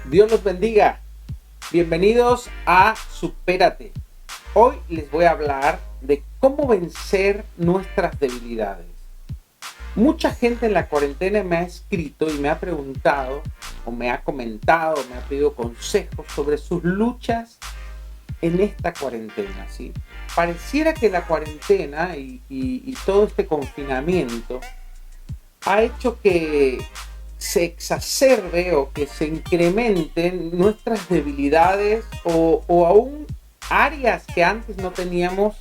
Dios los bendiga. Bienvenidos a Supérate. Hoy les voy a hablar de cómo vencer nuestras debilidades. Mucha gente en la cuarentena me ha escrito y me ha preguntado, o me ha comentado, me ha pedido consejos sobre sus luchas en esta cuarentena, ¿sí? Pareciera que la cuarentena y todo este confinamiento ha hecho que se exacerbe o que se incrementen nuestras debilidades o aún áreas que antes no teníamos,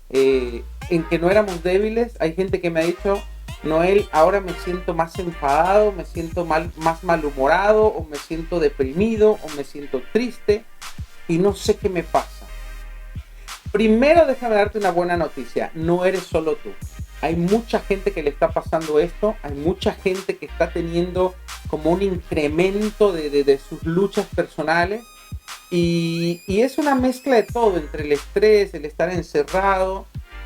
en que no éramos débiles. Hay gente que me ha dicho: Noel, ahora me siento más enfadado, me siento más malhumorado, o me siento deprimido, o me siento triste y no sé qué me pasa. Primero déjame darte una buena noticia: no eres solo tú. Hay mucha gente que le está pasando esto, hay mucha gente que está teniendo como un incremento de sus luchas personales y es una mezcla de todo, entre el estrés, el estar encerrado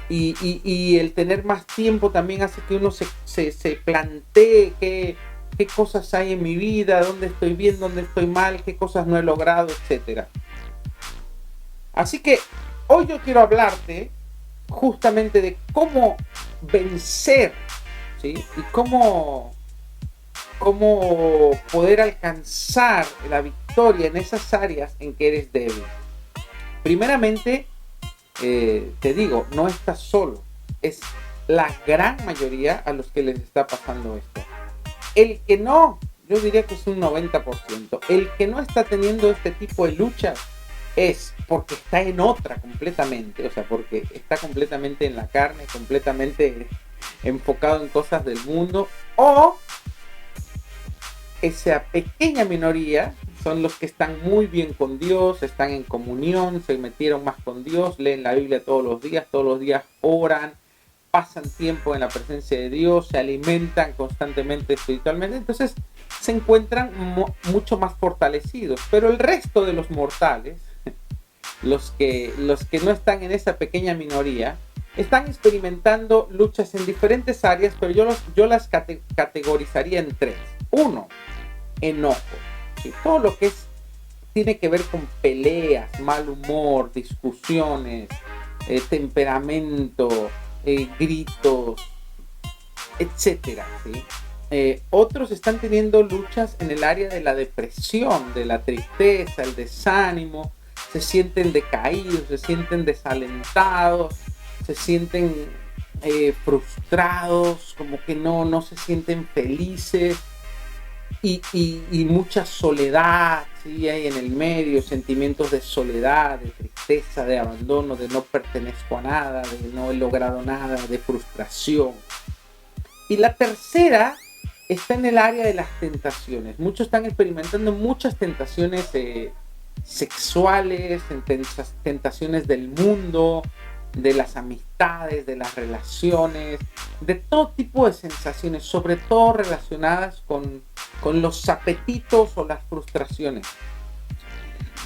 y el tener más tiempo también hace que uno se plantee qué cosas hay en mi vida, dónde estoy bien, dónde estoy mal, qué cosas no he logrado, etc. Así que hoy yo quiero hablarte justamente de cómo vencer, ¿sí? Y cómo poder alcanzar la victoria en esas áreas en que eres débil. Primeramente, te digo, no estás solo. Es la gran mayoría a los que les está pasando esto. El que no, yo diría que es un 90%. El que no está teniendo este tipo de luchas es porque está en otra completamente, o sea, porque está completamente en la carne, completamente enfocado en cosas del mundo, o esa pequeña minoría son los que están muy bien con Dios, están en comunión, se metieron más con Dios, leen la Biblia todos los días oran, pasan tiempo en la presencia de Dios, se alimentan constantemente espiritualmente, entonces se encuentran mucho más fortalecidos. Pero el resto de los mortales, los que no están en esa pequeña minoría, están experimentando luchas en diferentes áreas, pero yo las categorizaría en tres. Uno, enojo. ¿Sí? Todo lo que tiene que ver con peleas, mal humor, discusiones, temperamento, gritos, etcétera, ¿sí? Otros están teniendo luchas en el área de la depresión, de la tristeza, el desánimo, se sienten decaídos, se sienten desalentados, se sienten frustrados, como que no se sienten felices y mucha soledad, ¿sí? Hay en el medio sentimientos de soledad, de tristeza, de abandono, de no pertenezco a nada, de no he logrado nada, de frustración. Y la tercera está en el área de las tentaciones. Muchos están experimentando muchas tentaciones sexuales, tentaciones del mundo, de las amistades, de las relaciones, de todo tipo de sensaciones, sobre todo relacionadas con los apetitos o las frustraciones.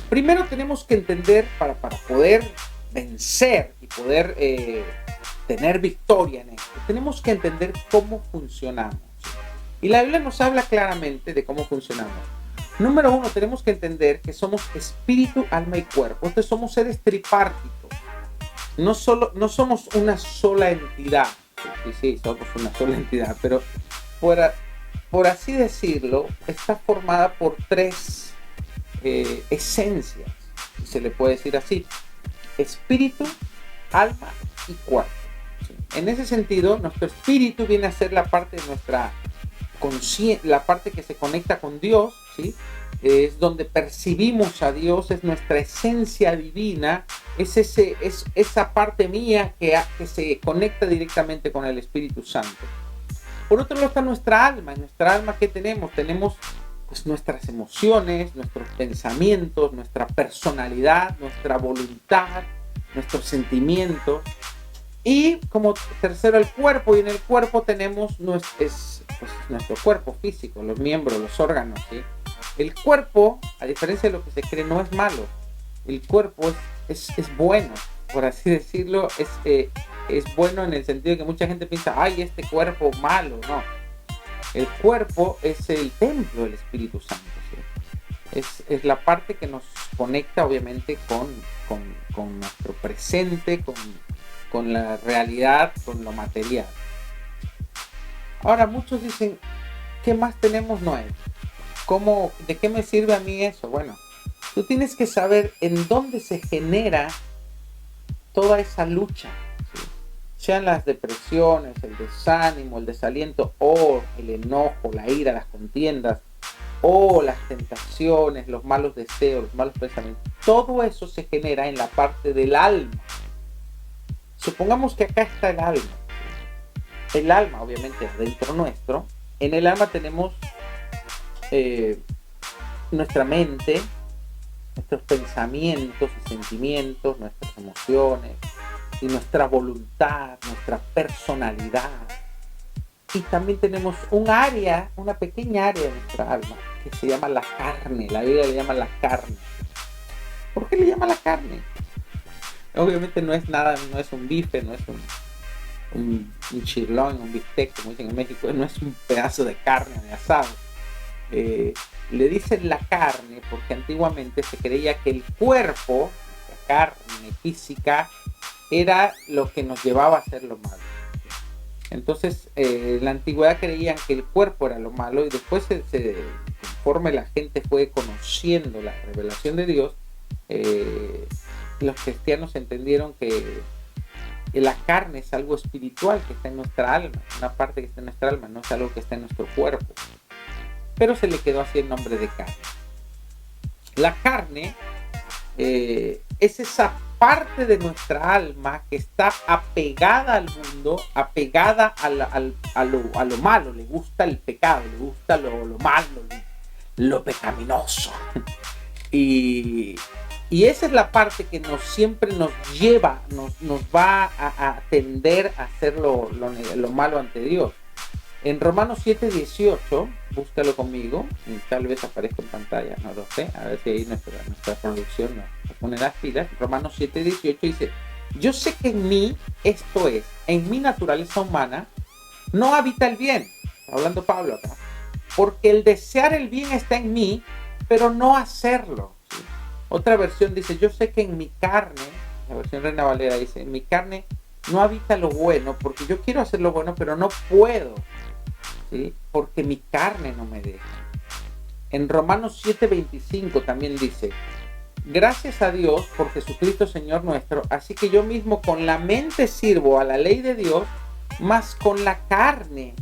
Primero tenemos que entender, para poder vencer y poder tener victoria en esto, tenemos que entender cómo funcionamos. Y la Biblia nos habla claramente de cómo funcionamos. Número uno, tenemos que entender que somos espíritu, alma y cuerpo. Entonces somos seres tripartitos. No somos una sola entidad. Sí, somos una sola entidad, pero por así decirlo, está formada por tres esencias, si se le puede decir así: espíritu, alma y cuerpo. ¿Sí? En ese sentido, nuestro espíritu viene a ser la parte de nuestra la parte que se conecta con Dios, ¿sí? Es donde percibimos a Dios, es nuestra esencia divina, es esa parte mía que se conecta directamente con el Espíritu Santo. Por otro lado está nuestra alma. En nuestra alma, ¿qué tenemos? Tenemos pues nuestras emociones, nuestros pensamientos, nuestra personalidad, nuestra voluntad, nuestros sentimientos. Y como tercero, el cuerpo. Y en el cuerpo tenemos nuestro cuerpo físico, los miembros, los órganos, ¿sí? El cuerpo, a diferencia de lo que se cree, no es malo. El cuerpo es bueno, por así decirlo. Es bueno en el sentido de que mucha gente piensa: ay, este cuerpo malo. No, el cuerpo es el templo del Espíritu Santo, ¿sí? Es la parte que nos conecta obviamente con nuestro presente, con la realidad, con lo material. Ahora muchos dicen, ¿qué más tenemos nuevo? ¿De qué me sirve a mí eso? Bueno, tú tienes que saber en dónde se genera toda esa lucha, ¿sí? Sean las depresiones, el desánimo, el desaliento, o el enojo, la ira, las contiendas, o las tentaciones, los malos deseos, los malos pensamientos. Todo eso se genera en la parte del alma. Supongamos que acá está el alma. El alma, obviamente, dentro nuestro. En el alma tenemos nuestra mente, nuestros pensamientos y sentimientos, nuestras emociones, y nuestra voluntad, nuestra personalidad. Y también tenemos una pequeña área de nuestra alma, que se llama la carne. La Biblia le llama la carne. ¿Por qué le llama la carne? Obviamente no es nada, no es un bife, no es un chirlón, un bistec, como dicen en México, no es un pedazo de carne de asado. Le dicen la carne porque antiguamente se creía que el cuerpo, la carne física, era lo que nos llevaba a hacer lo malo. Entonces, en la antigüedad creían que el cuerpo era lo malo, y después, conforme la gente fue conociendo la revelación de Dios, los cristianos entendieron que la carne es algo espiritual que está en nuestra alma, una parte que está en nuestra alma, no es algo que está en nuestro cuerpo. Pero se le quedó así el nombre de carne. La carne es esa parte de nuestra alma que está apegada al mundo, apegada a lo malo. Le gusta el pecado, le gusta lo malo, lo pecaminoso. Y esa es la parte que siempre nos lleva, nos va a tender a hacer lo malo ante Dios. En Romanos 7:18, búscalo conmigo, y tal vez aparezca en pantalla, no lo sé, a ver si ahí nuestra producción nos pone las pilas. Romanos 7:18 dice: yo sé que en mí, esto es, en mi naturaleza humana, no habita el bien, hablando Pablo acá, porque el desear el bien está en mí, pero no hacerlo, ¿sí? Otra versión dice: yo sé que en mi carne, la versión Reina Valera dice, en mi carne no habita lo bueno, porque yo quiero hacer lo bueno, pero no puedo, ¿sí? Porque mi carne no me deja. En Romanos 7:25 también dice: gracias a Dios por Jesucristo Señor nuestro, así que yo mismo con la mente sirvo a la ley de Dios, mas con la carne,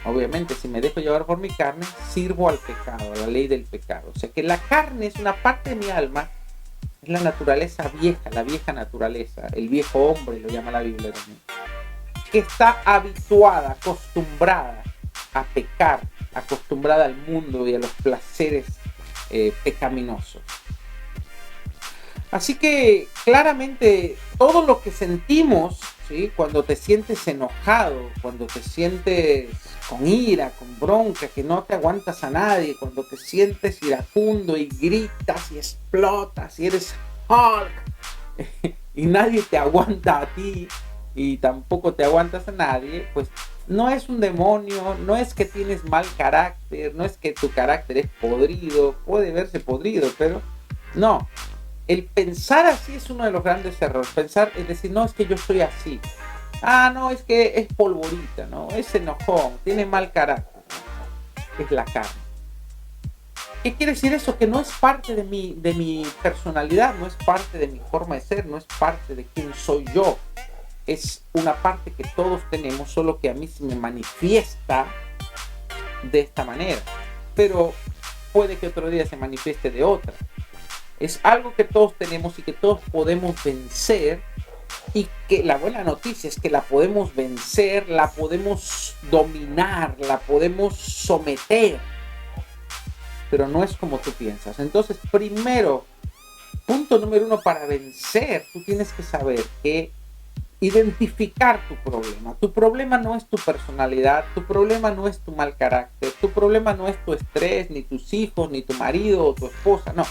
obviamente si me dejo llevar por mi carne, sirvo al pecado, a la ley del pecado. O sea que la carne es una parte de mi alma, es la naturaleza vieja, la vieja naturaleza, el viejo hombre lo llama la Biblia también, que está habituada, acostumbrada a pecar, acostumbrada al mundo y a los placeres pecaminosos. Así que claramente todo lo que sentimos, ¿sí? Cuando te sientes enojado, cuando te sientes con ira, con bronca, que no te aguantas a nadie, cuando te sientes iracundo y gritas y explotas y eres Hulk y nadie te aguanta a ti y tampoco te aguantas a nadie, pues no es un demonio, no es que tienes mal carácter, no es que tu carácter es podrido, puede verse podrido, pero no. El pensar así es uno de los grandes errores. Pensar, es decir, no, es que yo soy así. Ah, no, es que es polvorita, ¿no? Es enojón, tiene mal carácter, ¿no? Es la carne. ¿Qué quiere decir eso? Que no es parte de mi personalidad, no es parte de mi forma de ser, no es parte de quién soy yo. Es una parte que todos tenemos, solo que a mí se me manifiesta de esta manera. Pero puede que otro día se manifieste de otra. Es algo que todos tenemos y que todos podemos vencer, y que la buena noticia es que la podemos vencer, la podemos dominar, la podemos someter, pero no es como tú piensas. Entonces, primero, punto número 1 para vencer, tú tienes que saber que identificar tu problema. Tu problema no es tu personalidad, tu problema no es tu mal carácter, tu problema no es tu estrés, ni tus hijos, ni tu marido o tu esposa, no.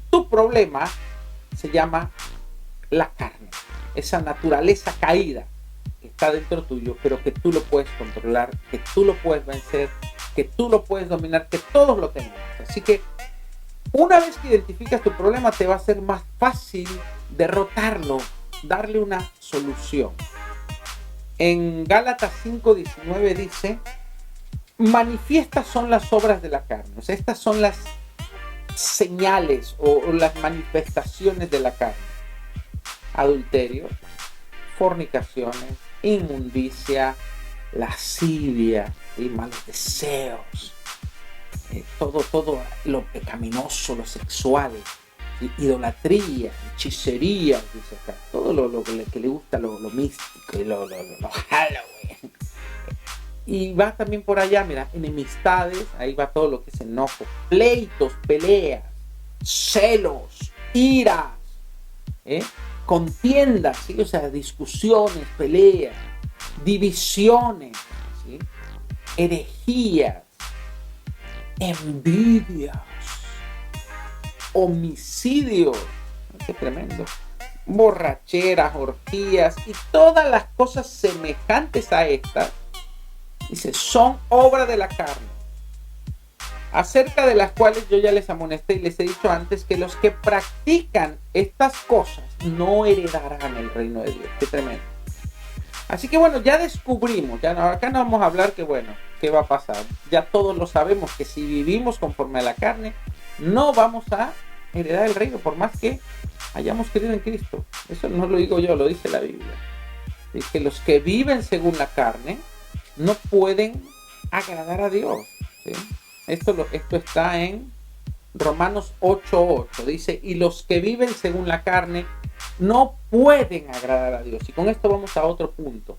Tu problema se llama la carne, esa naturaleza caída que está dentro tuyo, pero que tú lo puedes controlar, que tú lo puedes vencer, que tú lo puedes dominar, que todos lo tenemos. Así que Una vez que identificas tu problema, te va a ser más fácil derrotarlo, darle una solución. En Gálatas 5:19 dice, manifiestas son las obras de la carne. O sea, estas son las señales o las manifestaciones de la carne. Adulterio, fornicaciones, inmundicia, lascivia y malos deseos. Todo lo pecaminoso, lo sexual, idolatría, hechicería, dice acá, todo lo que le gusta, lo místico y lo Halloween. Y va también por allá, mira, enemistades, ahí va todo lo que es enojo, pleitos, peleas, celos, iras, contiendas, ¿sí? O sea, discusiones, peleas, divisiones, ¿sí? Herejías, envidias, homicidios, qué tremendo, borracheras, orgías y todas las cosas semejantes a estas, dice, son obra de la carne, acerca de las cuales yo ya les amonesté y les he dicho antes que los que practican estas cosas no heredarán el reino de Dios. Qué tremendo. Así que bueno, ya descubrimos, acá no vamos a hablar que bueno, ¿qué va a pasar? Ya todos lo sabemos, que si vivimos conforme a la carne, no vamos a heredar el reino, por más que hayamos creído en Cristo. Eso no lo digo yo, lo dice la Biblia. Dice que los que viven según la carne no pueden agradar a Dios, ¿sí? Esto está en Romanos 8:8. Dice, y los que viven según la carne no pueden agradar a Dios. Y con esto vamos a otro punto.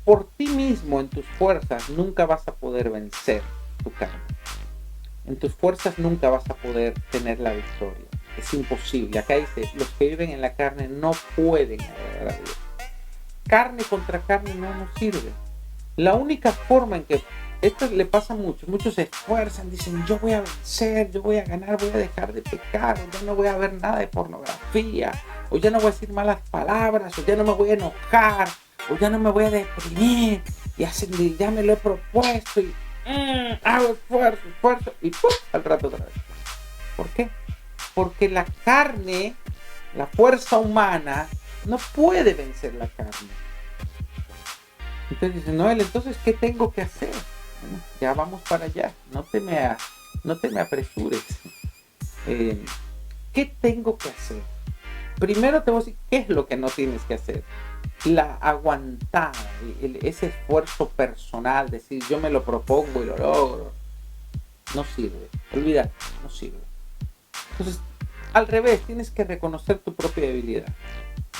Por ti mismo, en tus fuerzas, nunca vas a poder vencer tu carne. En tus fuerzas nunca vas a poder tener la victoria. Es imposible. Acá dice, los que viven en la carne no pueden agradar a Dios. Carne contra carne no nos sirve. La única forma en que esto le pasa mucho, muchos se esfuerzan, dicen, yo voy a vencer, yo voy a ganar, voy a dejar de pecar, o ya no voy a ver nada de pornografía, o ya no voy a decir malas palabras, o ya no me voy a enojar, o ya no me voy a deprimir, y ya me lo he propuesto, y hago esfuerzo, y ¡pum! Al rato otra vez. ¿Por qué? Porque la carne, la fuerza humana, no puede vencer la carne. Entonces dice, Noel, entonces, ¿qué tengo que hacer? Bueno, ya vamos para allá, no te me apresures. ¿Qué tengo que hacer? Primero te voy a decir, ¿qué es lo que no tienes que hacer? La aguantada, ese esfuerzo personal, decir, yo me lo propongo y lo logro, no sirve. Olvídate, no sirve. Entonces, al revés, tienes que reconocer tu propia debilidad.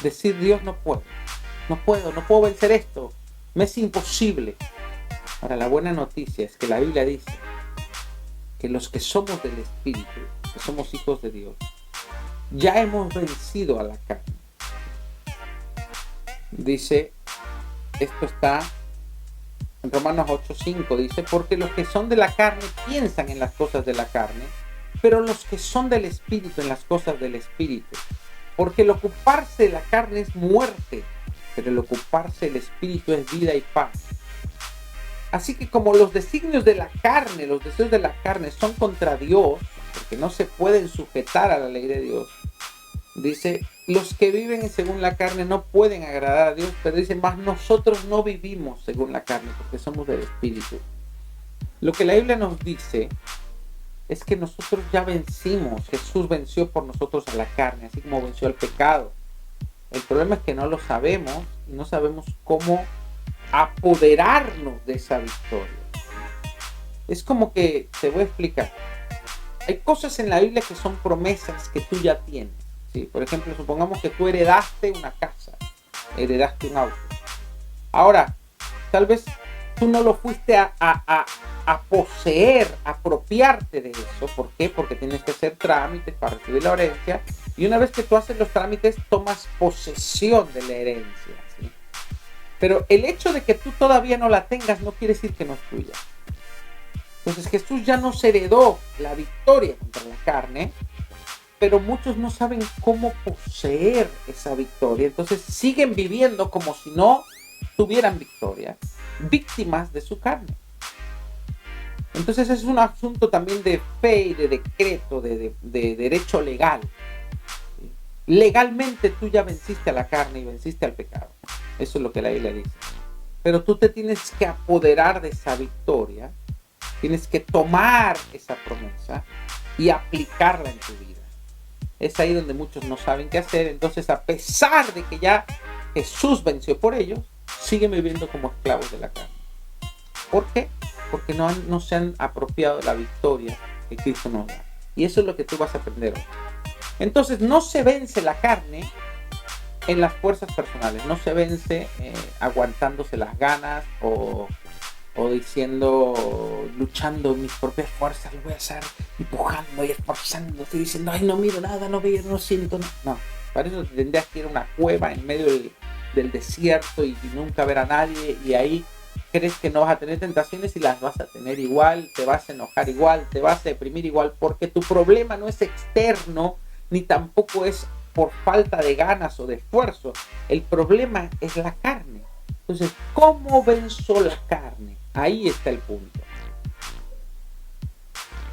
Decir, Dios, no puedo vencer esto. Me es imposible. Ahora, la buena noticia es que la Biblia dice que los que somos del Espíritu, que somos hijos de Dios, ya hemos vencido a la carne. Dice, esto está en Romanos 8:5, dice, porque los que son de la carne piensan en las cosas de la carne, pero los que son del Espíritu en las cosas del Espíritu. Porque el ocuparse de la carne es muerte, pero el ocuparse del Espíritu es vida y paz. Así que como los designios de la carne, los deseos de la carne son contra Dios, porque no se pueden sujetar a la ley de Dios, dice, los que viven según la carne no pueden agradar a Dios, pero dice, más nosotros no vivimos según la carne, porque somos del Espíritu. Lo que la Biblia nos dice es que nosotros ya vencimos, Jesús venció por nosotros a la carne, así como venció al pecado. El problema es que no lo sabemos y no sabemos cómo apoderarnos de esa victoria. Es como que, te voy a explicar, hay cosas en la Biblia que son promesas que tú ya tienes, ¿sí? Por ejemplo, supongamos que tú heredaste una casa, heredaste un auto. Ahora, tal vez tú no lo fuiste a poseer, a apropiarte de eso. ¿Por qué? Porque tienes que hacer trámites para recibir la herencia, y una vez que tú haces los trámites tomas posesión de la herencia, ¿sí? Pero el hecho de que tú todavía no la tengas no quiere decir que no es tuya. Entonces Jesús ya nos heredó la victoria contra la carne, pero muchos no saben cómo poseer esa victoria. Entonces siguen viviendo como si no tuvieran victoria, víctimas de su carne. Entonces es un asunto también de fe y de decreto, de derecho legal. ¿Sí? Legalmente tú ya venciste a la carne y venciste al pecado. Eso es lo que la Biblia dice. Pero tú te tienes que apoderar de esa victoria, tienes que tomar esa promesa y aplicarla en tu vida. Es ahí donde muchos no saben qué hacer. Entonces, a pesar de que ya Jesús venció por ellos, siguen viviendo como esclavos de la carne. ¿Por qué? Porque no se han apropiado de la victoria que Cristo nos da. Y eso es lo que tú vas a aprender hoy. Entonces, no se vence la carne en las fuerzas personales, no se vence aguantándose las ganas o diciendo, luchando en mis propias fuerzas, lo voy a hacer empujando y esforzando, estoy diciendo, ay, no miro nada, no veo, no siento nada. No, para eso tendrías que ir a una cueva en medio del desierto y nunca ver a nadie, y ahí crees que no vas a tener tentaciones y las vas a tener igual, te vas a enojar igual, te vas a deprimir igual, porque tu problema no es externo, ni tampoco es por falta de ganas o de esfuerzo. El problema es la carne. Entonces, ¿cómo venzo la carne? Ahí está el punto.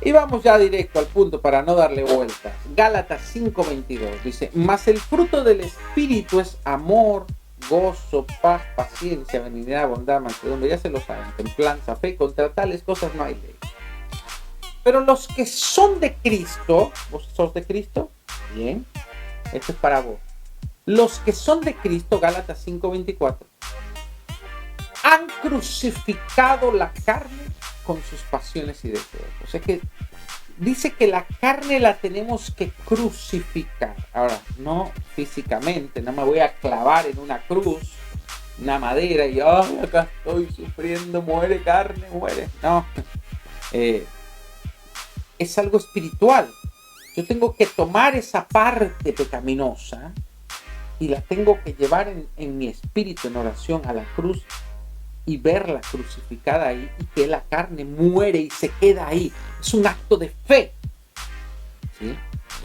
Y vamos ya directo al punto para no darle vueltas. Gálatas 5:22 dice, mas el fruto del Espíritu es amor, gozo, paz, paciencia, benignidad, bondad, mansedumbre, ya se lo saben, templanza, fe, contra tales cosas no hay ley. Pero los que son de Cristo, ¿vos sos de Cristo? Bien, esto es para vos. Los que son de Cristo, Gálatas 5:24, han crucificado la carne con sus pasiones y deseos. O sea que dice que la carne la tenemos que crucificar. Ahora, no físicamente, no me voy a clavar en una cruz, una madera y ¡ay, acá estoy sufriendo, muere carne, muere! No, es algo espiritual. Yo tengo que tomar esa parte pecaminosa y la tengo que llevar en mi espíritu, en oración, a la cruz, y verla crucificada ahí, y que la carne muere y se queda ahí. Es un acto de fe, ¿sí?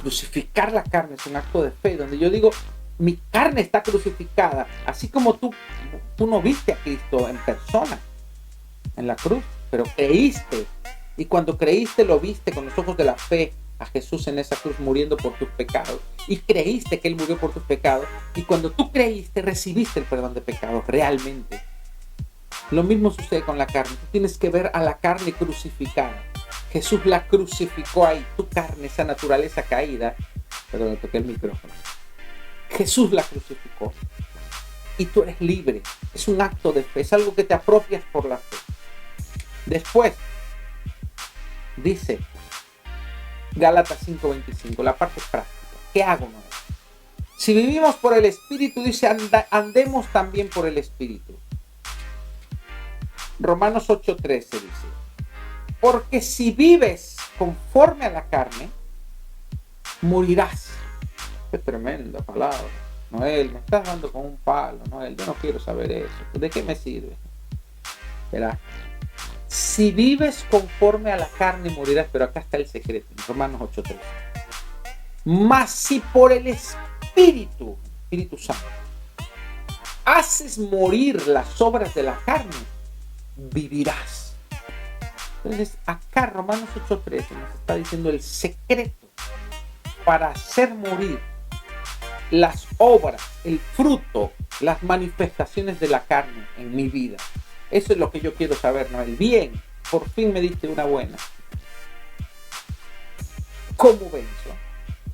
Crucificar la carne es un acto de fe, donde yo digo, mi carne está crucificada, así como tú no viste a Cristo en persona, en la cruz, pero creíste, y cuando creíste lo viste con los ojos de la fe, a Jesús en esa cruz muriendo por tus pecados, y creíste que Él murió por tus pecados, y cuando tú creíste recibiste el perdón de pecados realmente. Lo mismo sucede con la carne. Tú tienes que ver a la carne crucificada. Jesús la crucificó ahí. Tu carne, esa naturaleza caída. Perdón, toqué el micrófono. Jesús la crucificó. Y tú eres libre. Es un acto de fe. Es algo que te apropias por la fe. Después, dice Gálatas 5:25, la parte práctica. ¿Qué hago, no? Si vivimos por el Espíritu, dice, andemos también por el Espíritu. Romanos 8:13 dice, porque si vives conforme a la carne, morirás. Qué tremenda palabra. Noel, me estás dando con un palo. Noel, yo no quiero saber eso. ¿De qué me sirve? Verá, si vives conforme a la carne, morirás. Pero acá está el secreto, en Romanos 8:13. Mas si por el Espíritu Santo, haces morir las obras de la carne, vivirás. Entonces acá Romanos 8:13 nos está diciendo el secreto para hacer morir las obras, el fruto, las manifestaciones de la carne en mi vida. Eso es lo que yo quiero saber, ¿no? El bien, por fin me diste una buena. ¿Cómo venzo?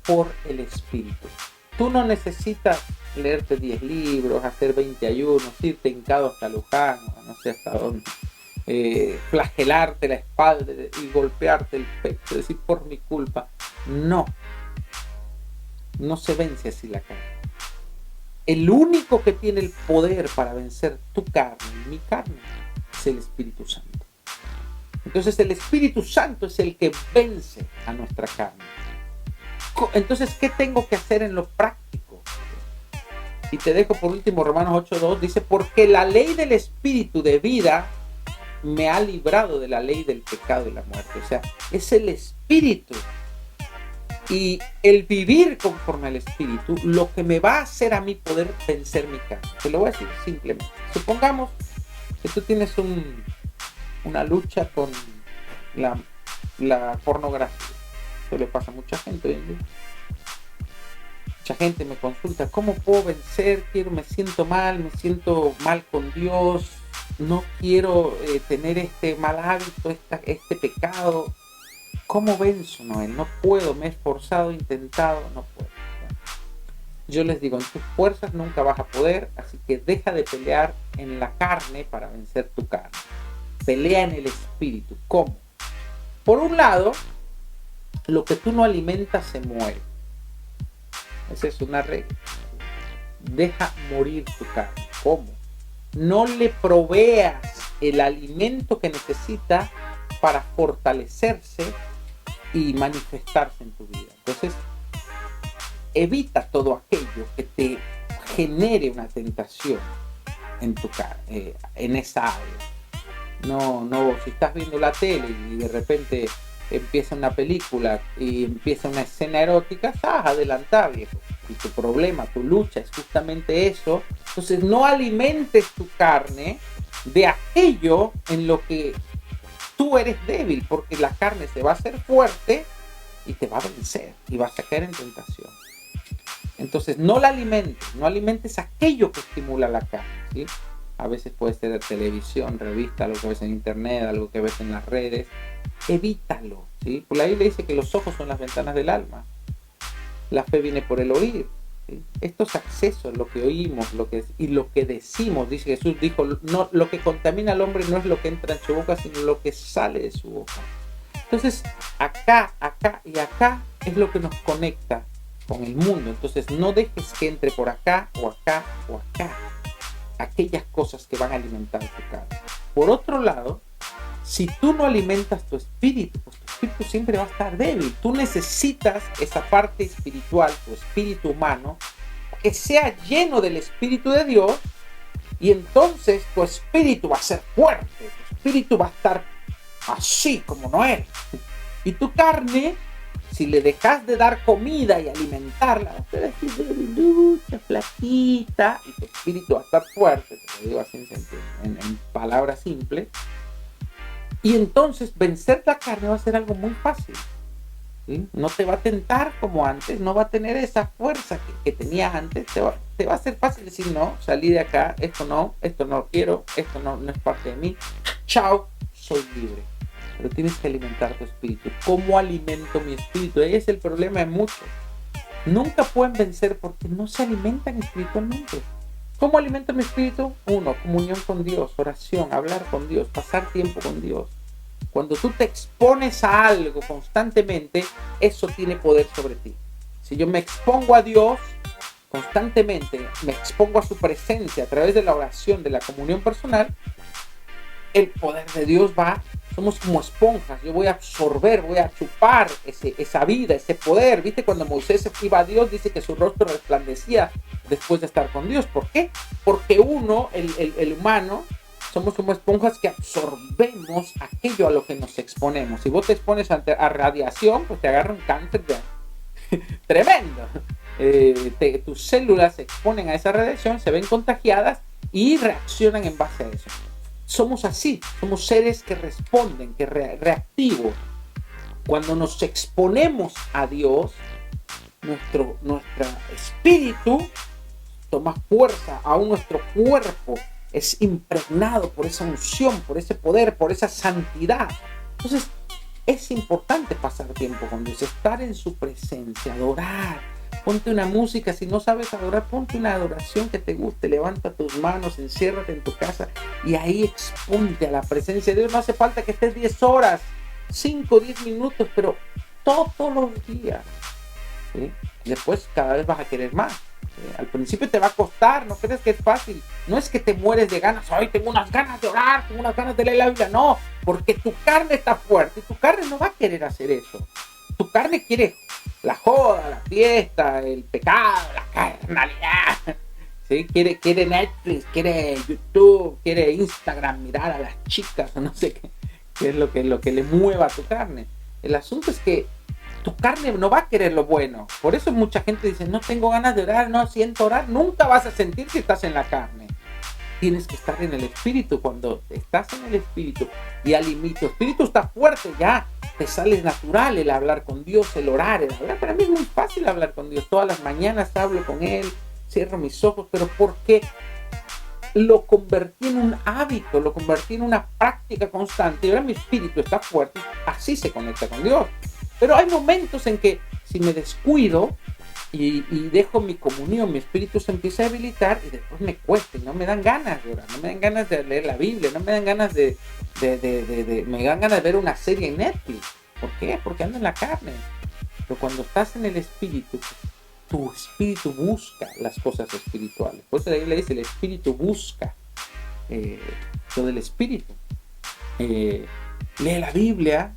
Por el Espíritu. Tú no necesitas leerte 10 libros, hacer 20 ayunos, irte hincado hasta Luján, no sé hasta dónde, flagelarte la espalda y golpearte el pecho, decir por mi culpa. No se vence así la carne. El único que tiene el poder para vencer tu carne y mi carne es el Espíritu Santo. Entonces el Espíritu Santo es el que vence a nuestra carne. Entonces, ¿qué tengo que hacer en lo práctico? Y te dejo por último Romanos 8:2, dice, porque la ley del Espíritu de vida me ha librado de la ley del pecado y la muerte. O sea, es el Espíritu. Y el vivir conforme al Espíritu, lo que me va a hacer a mí poder vencer mi carne. Te lo voy a decir simplemente. Supongamos que tú tienes una lucha con la, la pornografía. Eso le pasa a mucha gente hoy en día. Mucha gente me consulta, ¿cómo puedo vencer? Me siento mal con Dios, no quiero tener este mal hábito, este pecado. ¿Cómo venzo, Noel? No puedo, me he esforzado, he intentado, no puedo. Yo les digo, en tus fuerzas nunca vas a poder, así que deja de pelear en la carne para vencer tu carne. Pelea en el espíritu. ¿Cómo? Por un lado, lo que tú no alimentas se muere. Esa es una regla. Deja morir tu carne. ¿Cómo? No le proveas el alimento que necesita para fortalecerse y manifestarse en tu vida. Entonces, evita todo aquello que te genere una tentación en tu en esa área. No, si estás viendo la tele y de repente empieza una película y empieza una escena erótica, estás adelantado, viejo. Y tu problema, tu lucha es justamente eso. Entonces no alimentes tu carne de aquello en lo que tú eres débil, porque la carne se va a hacer fuerte y te va a vencer y vas a caer en tentación. Entonces no alimentes aquello que estimula la carne, ¿sí? A veces puede ser televisión, revista, algo que ves en internet, algo que ves en las redes. Evítalo, ¿sí? Por la Biblia dice que los ojos son las ventanas del alma. La fe viene por el oír, ¿sí? Estos accesos, lo que oímos, y lo que decimos, dice Jesús, dijo, no, lo que contamina al hombre no es lo que entra en su boca, sino lo que sale de su boca. Entonces, acá y acá es lo que nos conecta con el mundo. Entonces, no dejes que entre por acá o acá o acá aquellas cosas que van a alimentar tu carne. Por otro lado, si tú no alimentas tu espíritu, pues tu espíritu siempre va a estar débil. Tú necesitas esa parte espiritual, tu espíritu humano, que sea lleno del Espíritu de Dios, y entonces tu espíritu va a ser fuerte, tu espíritu va a estar así como Noel. Y tu carne, si le dejas de dar comida y alimentarla, va a ser así debilucha, flaquita, y tu espíritu va a estar fuerte, te lo digo así en palabras simples. Y entonces vencer la carne va a ser algo muy fácil, ¿sí? No te va a tentar como antes, no va a tener esa fuerza que tenía antes. Te va a ser fácil decir, no, salí de acá, esto no lo quiero, esto no es parte de mí, chao, soy libre. Pero tienes que alimentar tu espíritu. ¿Cómo alimento mi espíritu? Ese es el problema de muchos. Nunca pueden vencer porque no se alimentan espiritualmente. ¿Cómo alimento mi espíritu? 1, comunión con Dios, oración, hablar con Dios, pasar tiempo con Dios. Cuando tú te expones a algo constantemente, eso tiene poder sobre ti. Si yo me expongo a Dios constantemente, me expongo a su presencia a través de la oración, de la comunión personal, el poder de Dios somos como esponjas, yo voy a absorber, voy a chupar esa vida, ese poder. ¿Viste? Cuando Moisés iba a Dios, dice que su rostro resplandecía después de estar con Dios. ¿Por qué? Porque uno, el humano, somos como esponjas que absorbemos aquello a lo que nos exponemos. Si vos te expones a radiación, pues te agarra un cáncer tremendo. Tus células se exponen a esa radiación, se ven contagiadas y reaccionan en base a eso. Somos así, somos seres que responden, que reactivos. Cuando nos exponemos a Dios, nuestro espíritu toma fuerza, aún nuestro cuerpo es impregnado por esa unción, por ese poder, por esa santidad. Entonces, es importante pasar tiempo con Dios, estar en su presencia, adorar. Ponte una música, si no sabes adorar, ponte una adoración que te guste, levanta tus manos, enciérrate en tu casa y ahí exponte a la presencia de Dios. No hace falta que estés 10 horas, 5 o 10 minutos, pero todos los días, ¿sí? Después cada vez vas a querer más, ¿sí? Al principio te va a costar, no crees que es fácil, no es que te mueres de ganas, hoy tengo unas ganas de orar, tengo unas ganas de leer la Biblia, no, porque tu carne está fuerte y tu carne no va a querer hacer eso. Tu carne quiere la joda, la fiesta, el pecado, la carnalidad, ¿sí? Quiere Netflix, quiere YouTube, quiere Instagram, mirar a las chicas, no sé qué es lo que le mueva a tu carne. El asunto es que tu carne no va a querer lo bueno. Por eso mucha gente dice, no tengo ganas de orar, no siento orar. Nunca vas a sentir que estás en la carne. tienes que estar en el Espíritu. Cuando estás en el Espíritu y tu Espíritu está fuerte, ya te sale natural el hablar con Dios, el orar, el hablar. Para mí es muy fácil hablar con Dios. Todas las mañanas hablo con Él, cierro mis ojos, pero ¿por qué? Lo convertí en un hábito, lo convertí en una práctica constante y ahora mi espíritu está fuerte, así se conecta con Dios. Pero hay momentos en que si me descuido y dejo mi comunión, mi espíritu se empieza a debilitar y después me cuesta y no me dan ganas de orar, no me dan ganas de leer la Biblia, no me dan ganas me dan ganas de ver una serie en Netflix. ¿Por qué? Porque ando en la carne. Pero cuando estás en el espíritu, tu espíritu busca las cosas espirituales. Por eso la Biblia dice, el espíritu busca lo del espíritu. Lee la Biblia,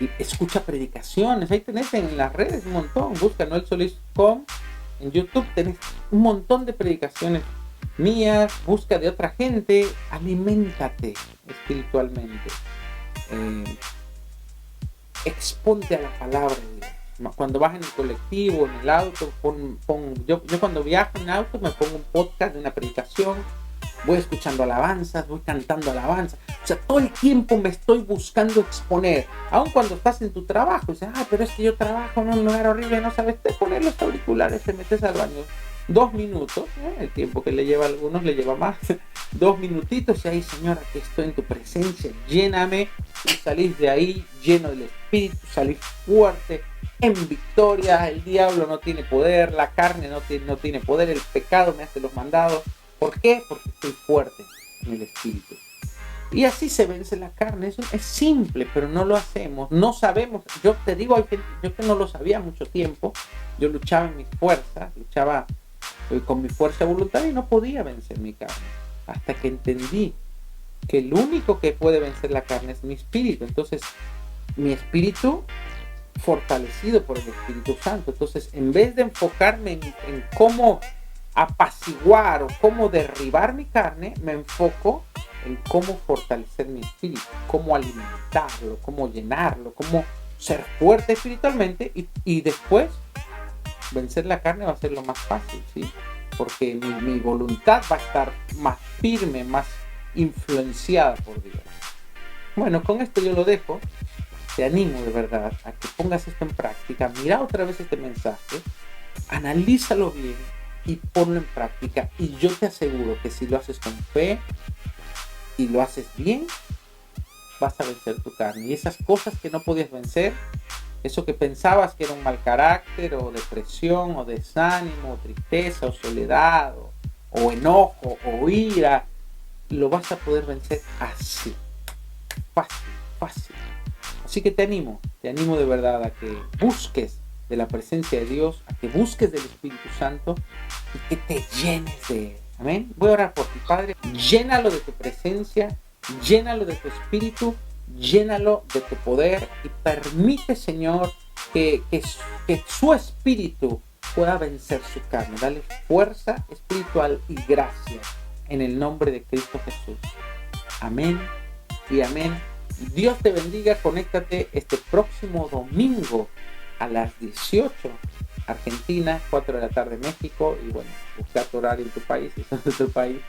y escucha predicaciones. Ahí tenés en las redes un montón. Busca noelsolis.com. En YouTube tenés un montón de predicaciones mías. Busca de otra gente. Aliméntate espiritualmente. Exponte a la palabra de Dios. Cuando vas en el colectivo, en el auto, yo cuando viajo en auto me pongo un podcast de una predicación, voy escuchando alabanzas, voy cantando alabanzas. O sea, todo el tiempo me estoy buscando exponer. Aun cuando estás en tu trabajo, dices, pero es que yo trabajo en un lugar horrible, no sabes, te pones los auriculares, te metes al baño 2 minutos, el tiempo que le lleva a algunos le lleva más, 2 minutitos y ahí, Señor, aquí estoy en tu presencia, lléname, y salís de ahí lleno del Espíritu, salís fuerte, en victoria. El diablo no tiene poder, la carne no tiene poder, el pecado me hace los mandados. ¿Por qué? Porque estoy fuerte en el Espíritu. Y así se vence la carne. Eso es simple, pero no lo hacemos, no sabemos. Yo te digo, yo que no lo sabía mucho tiempo, yo luchaba en mis fuerzas, luchaba con mi fuerza voluntaria y no podía vencer mi carne. Hasta que entendí que el único que puede vencer la carne es mi espíritu. Entonces, mi espíritu fortalecido por el Espíritu Santo. Entonces, en vez de enfocarme en cómo apaciguar o cómo derribar mi carne, me enfoco en cómo fortalecer mi espíritu, cómo alimentarlo, cómo llenarlo, cómo ser fuerte espiritualmente y después vencer la carne va a ser lo más fácil, ¿sí? Porque mi voluntad va a estar más firme, más influenciada por Dios. Bueno, con esto yo lo dejo. Te animo de verdad a que pongas esto en práctica. Mira otra vez este mensaje, analízalo bien y ponlo en práctica. Y yo te aseguro que si lo haces con fe y lo haces bien, vas a vencer tu carne. Y esas cosas que no podías vencer, eso que pensabas que era un mal carácter, o depresión, o desánimo, o tristeza, o soledad, o enojo, o ira, lo vas a poder vencer así. Fácil. Así que te animo de verdad a que busques de la presencia de Dios, a que busques del Espíritu Santo y que te llenes de Él. Amén. Voy a orar por ti, Padre. Llénalo de tu presencia, llénalo de tu espíritu, llénalo de tu poder y permite, Señor, que su espíritu pueda vencer su carne. Dale fuerza espiritual y gracia en el nombre de Cristo Jesús. Amén y amén. Dios te bendiga. Conéctate este próximo domingo a las 18 Argentina, 4 de la tarde México, y bueno, busca tu horario en tu país, si son de tu país,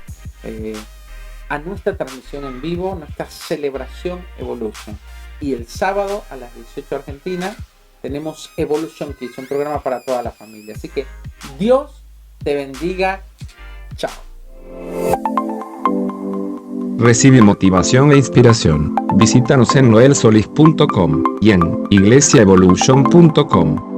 a nuestra transmisión en vivo, nuestra celebración Evolution. Y el sábado a las 18 Argentina tenemos Evolution Kids, un programa para toda la familia. Así que Dios te bendiga. Chao. Recibe motivación e inspiración. Visítanos en noelsolis.com y en iglesiaevolution.com.